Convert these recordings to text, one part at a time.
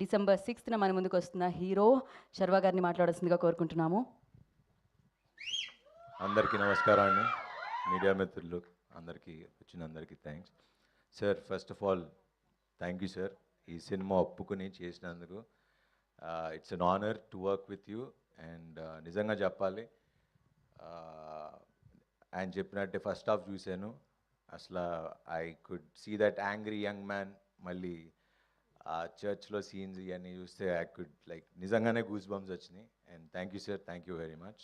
December 6న మన ముందుకు వస్తున్న హీరో శర్వా గారిని మాట్లాడాల్సిందిగా కోరుకుంటున్నాము. అందరికీ నమస్కారం అండి, మీడియా మిత్రులు అందరికీ వచ్చినందరికీ thanks sir. First of all thank you sir, ఈ సినిమా ఒప్పుకుని చేసినందుకు. It's an honour to work with you. And నిజంగా చెప్పాలి, ఆయన చెప్పినట్టే ఫస్ట్ హాఫ్ చూశాను, అసలు I could see that angry young man. మళ్ళీ ఆ చర్చ్లో సీన్స్ ఇవన్నీ చూస్తే ఐ కుడ్ లైక్ నిజంగానే గూస్ బంప్స్ వచ్చినాయి. And thank you sir, thank you very much.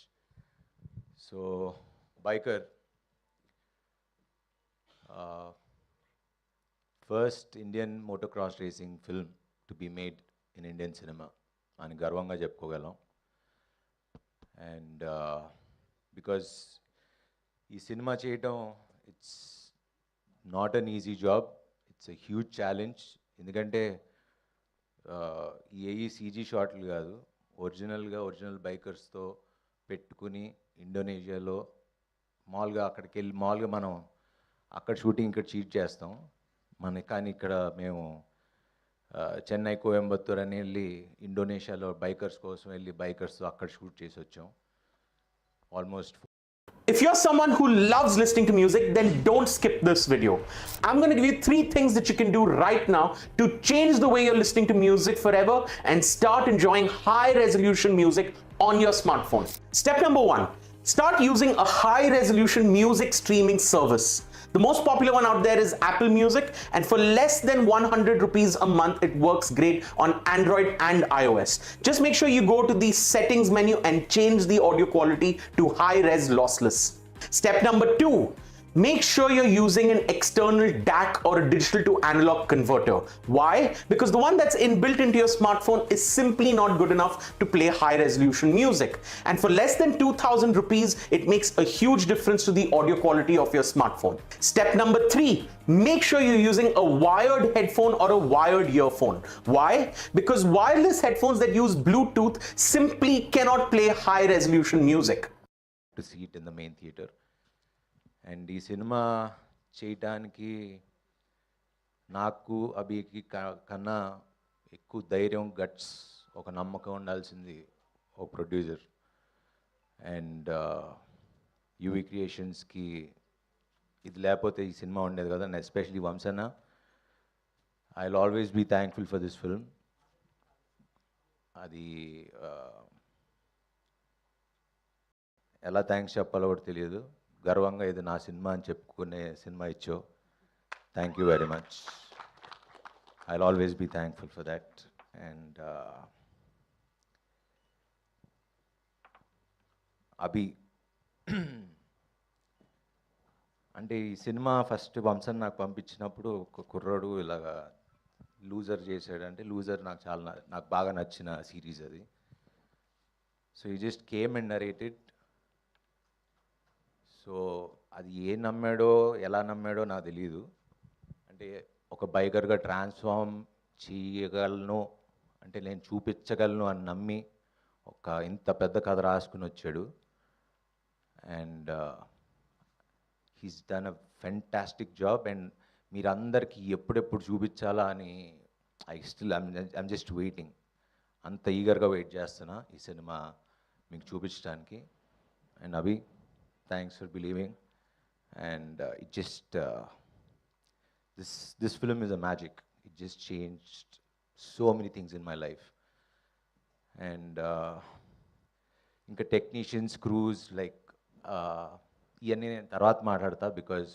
So biker, first Indian motocross racing film to be made in Indian cinema అని గర్వంగా చెప్పుకోగలం. And because ఈ సినిమా చేయటం it's not an easy job, it's a huge challenge. ఎందుకంటే ఈ CG షాట్లు కాదు, original బైకర్స్తో పెట్టుకుని ఇండోనేషియాలో మామూలుగా మనం అక్కడ షూటింగ్ ఇక్కడ షూట్ చేస్తాం. కానీ ఇక్కడ మేము చెన్నై, కోయంబత్తూర్ అని వెళ్ళి ఇండోనేషియాలో బైకర్స్ కోసం వెళ్ళి బైకర్స్తో అక్కడ షూట్ చేసి వచ్చాం almost. If you're someone who loves listening to music, then don't skip this video. I'm going to give you 3 things that you can do right now to change the way you're listening to music forever and start enjoying high resolution music on your smartphone. Step number 1, start using a high resolution music streaming service. The most popular one out there is Apple Music, and for less than 100 rupees a month, it works great on Android and iOS. Just make sure you go to the settings menu and change the audio quality to high res lossless. Step number 2, make sure you're using an external DAC or a digital to analog converter. Why? Because the one that's inbuilt into your smartphone is simply not good enough to play high resolution music. And for less than 2,000 rupees, it makes a huge difference to the audio quality of your smartphone. Step number 3, make sure you're using a wired headphone or a wired earphone. Why? Because wireless headphones that use Bluetooth simply cannot play high resolution music. To see it in the main theater. And ఈ cinema చేయటానికి నాకు అభికి కన్నా ఎక్కువ ధైర్యం, guts, ఒక నమ్మకం ఉండాల్సింది ఒక ప్రొడ్యూసర్. అండ్ యూవీ క్రియేషన్స్కి ఇది లేకపోతే ఈ సినిమా ఉండేది కదా. అండ్ ఎస్పెషలీ వంశన్న, I will always be thankful for this film. అది ఎలా థ్యాంక్స్ చెప్పాలో కూడా తెలియదు. గర్వంగా ఇది నా సినిమా అని చెప్పుకునే సినిమా ఇచ్చావు. Thank you very much. I will always be thankful for that. And Abhi, అంటే ఈ సినిమా ఫస్ట్ వంశన్ నాకు పంపించినప్పుడు ఒక కుర్రాడు ఇలాగా లూజర్ చేశాడు. అంటే లూజర్ నాకు బాగా నచ్చిన సిరీస్ అది. సో ఈ just came and narrated. So అది ఎలా నమ్మాడో నాకు తెలియదు. అంటే ఒక బైకర్గా ట్రాన్స్ఫార్మ్ చేయగలను, అంటే నేను చూపించగలను అని నమ్మి ఇంత పెద్ద కథ రాసుకుని వచ్చాడు. And he's done a fantastic job. And మీరందరికీ ఎప్పుడెప్పుడు చూపించాలా అని ఐమ్ జస్ట్ వెయిటింగ్. అంత ఈగర్గా వెయిట్ చేస్తున్నా ఈ సినిమా మీకు చూపించడానికి. And Abhi, thanks for believing. And it just this film is a magic. It just changed so many things in my life. And inka technicians, crews, like iyanni tarvata maatladta, because